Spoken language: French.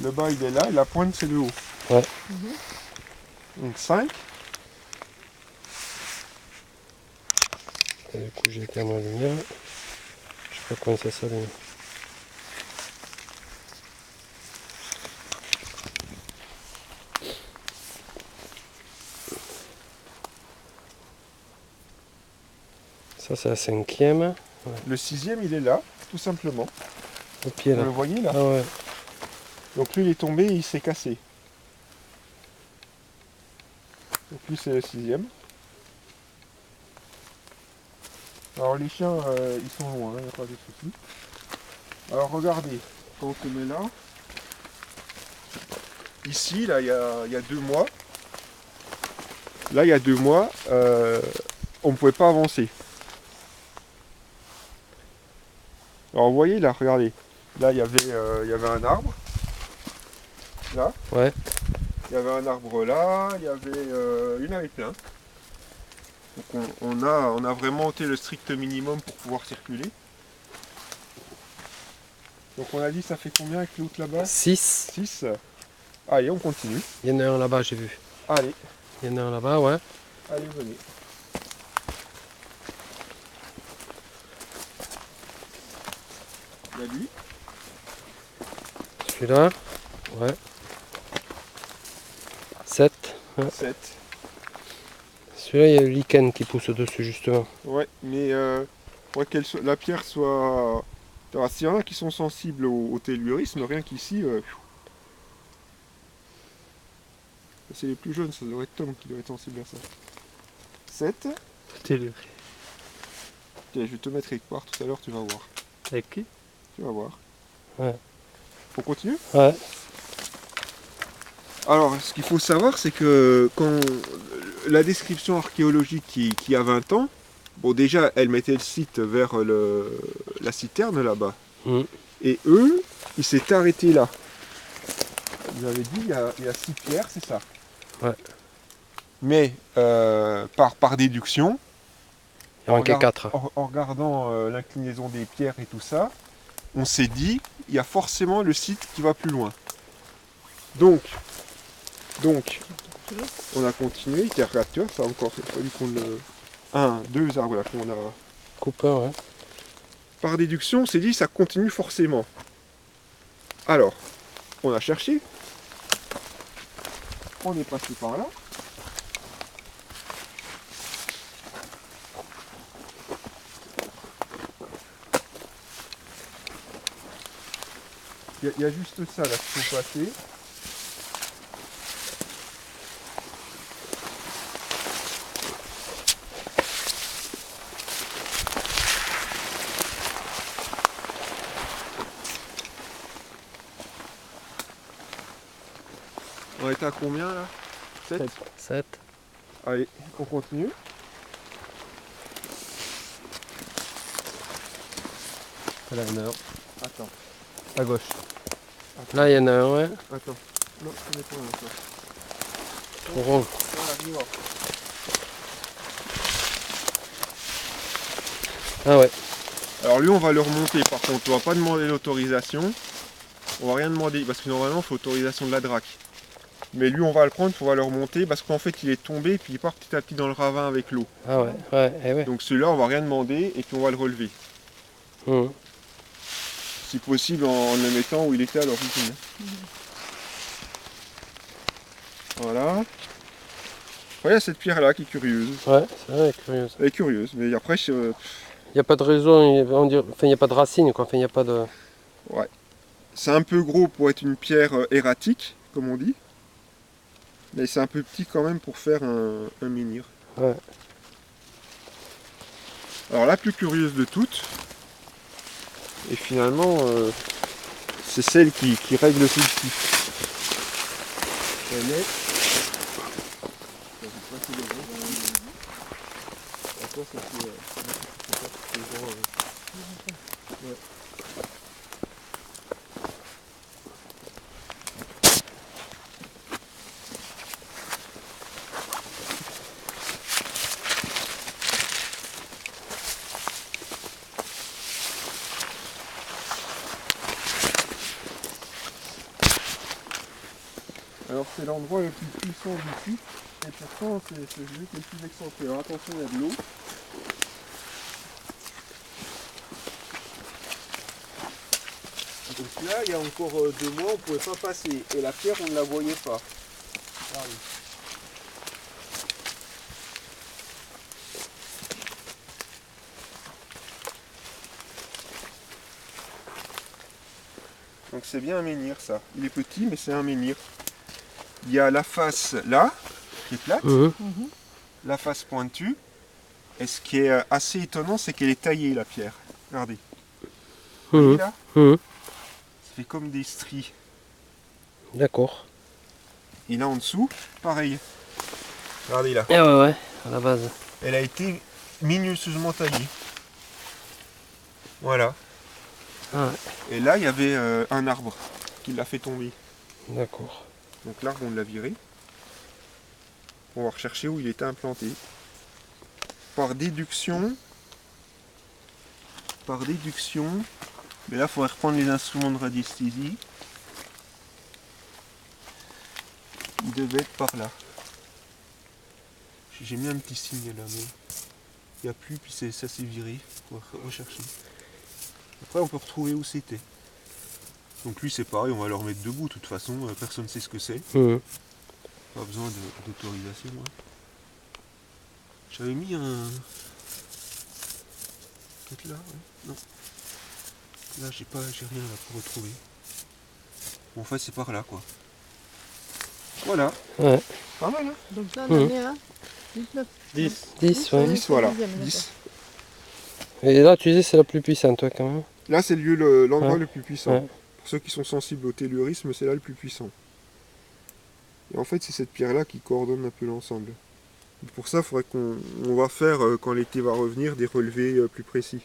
Le bas il est là et la pointe c'est le haut. Ouais. Donc 5. Et du coup j'ai éteint ma lumière. Je sais pas comment ça s'allume. Ça c'est la 5e. Ouais. Le 6e il est là, tout simplement. Au pied Vous là. le voyez là? Ah ouais. Donc lui il est tombé et il s'est cassé. Donc lui c'est le 6e. Alors les chiens ils sont loin, il n'y a pas de souci. Alors regardez, quand on se met là, ici là il y a 2 mois, là il y a 2 mois, on ne pouvait pas avancer. Alors vous voyez là, regardez, là il y avait un arbre, là, Ouais. il y avait un arbre là, il y en avait plein. Donc on a vraiment ôté le strict minimum pour pouvoir circuler. Donc on a dit ça fait combien avec l'autre là-bas? 6. 6. Allez, on continue. Il y en a un là-bas, j'ai vu. Allez, Il y en a un là-bas, ouais. allez, venez. Il y a lui. Celui-là. Ouais. 7. Ouais. 7. Celui-là, il y a le lichen qui pousse dessus, justement. Ouais, mais faudrait la pierre soit... Alors, s'il y en a qui sont sensibles au tellurisme, rien qu'ici... c'est les plus jeunes, ça devrait être Tom qui doit être sensible à ça. 7. C'était Tiens, je vais te mettre quelque part tout à l'heure, tu vas voir. avec qui? Tu vas voir. Ouais. On continue? Ouais. Alors, ce qu'il faut savoir, c'est que quand la description archéologique qui a 20 ans, bon déjà, elle mettait le site vers la citerne là-bas. Mm. Et eux, ils s'étaient arrêtés là. Ils avaient dit, il y a 6 pierres, c'est ça. Ouais. Mais, par déduction, Il y en manquait 4. en regardant l'inclinaison des pierres et tout ça, on s'est dit, il y a forcément le site qui va plus loin. Donc, on a continué. Tiens, regarde, tu vois, ça encore, il a fallu qu'on le... 1, 2 arbres là qu'on a... Coupé, ouais. Par déduction, on s'est dit, ça continue forcément. Alors, on a cherché. On est passé par là. Il y a juste ça là qu'il faut passer. On est à combien là? 7. 7. Allez, on continue. Là, il y en a un. Attends, À gauche. Là, il y en a un, ouais. attends. Non, ce n'est pas un ça. Trop rond. Voilà, il va. Ah ouais. Alors lui, on va le remonter. Par contre, on va pas demander l'autorisation. On va rien demander parce que normalement, il faut autorisation de la DRAC. Mais lui, on va le prendre, on va le remonter parce qu'en fait, il est tombé et puis il part petit à petit dans le ravin avec l'eau. Ah ouais, ouais, eh ouais. Donc celui-là, on va rien demander et puis on va le relever. Mmh. Si possible, en le mettant où il était à l'origine. Voilà. Il y a cette pierre-là qui est curieuse. Ouais, c'est vrai, curieuse. Elle est curieuse, mais après, Il n'y a pas de réseau, on dirait, enfin, il n'y a pas de racines, quoi. Enfin, il n'y a pas de... ouais. C'est un peu gros pour être une pierre erratique, comme on dit. Mais c'est un peu petit quand même pour faire un menhir. Ouais. Alors la plus curieuse de toutes, et finalement, c'est celle qui règle tout le site. Elle est... Alors c'est l'endroit le plus puissant du site, et pourtant c'est celui qui est le plus excentré. Alors attention, il y a de l'eau. Donc là, il y a encore 2 mois, on ne pouvait pas passer. Et la pierre, on ne la voyait pas. Regardez. Donc c'est bien un menhir, ça. Il est petit, mais c'est un menhir. Il y a la face là, qui est plate, la face pointue. Et ce qui est assez étonnant, c'est qu'elle est taillée, la pierre. Regardez. Vous voyez là? Ça fait comme des stries. D'accord. Et là en dessous, pareil. Regardez là. Ah ouais, à la base. Elle a été minutieusement taillée. Voilà. Ah, Et là, il y avait un arbre qui l'a fait tomber. d'accord. Donc l'arbre, on l'a viré. On va rechercher où il était implanté. Par déduction, mais là, il faudrait reprendre les instruments de radiesthésie. Il devait être par là. J'ai mis un petit signe là, mais il n'y a plus, puis ça s'est viré. On va rechercher. Après, on peut retrouver où c'était. Donc lui, c'est pareil, on va le remettre debout. De toute façon, personne ne sait ce que c'est. Pas besoin d'autorisation. Hein. J'avais mis un... Peut-être là, ouais. Non. Là, j'ai rien là pour retrouver. Bon, en fait, c'est par là, quoi. Voilà. Ouais. Pas mal, hein. Donc là, on en est à 19. 10, ouais. 10, voilà. Deuxième, d'accord. 10. Et là, tu dis c'est la plus puissante, toi, quand même. Là, c'est l'endroit Ouais. le plus puissant. Ouais. Pour ceux qui sont sensibles au tellurisme, c'est là le plus puissant. Et en fait, c'est cette pierre-là qui coordonne un peu l'ensemble. Pour ça, il faudrait qu'on va faire, quand l'été va revenir, des relevés plus précis.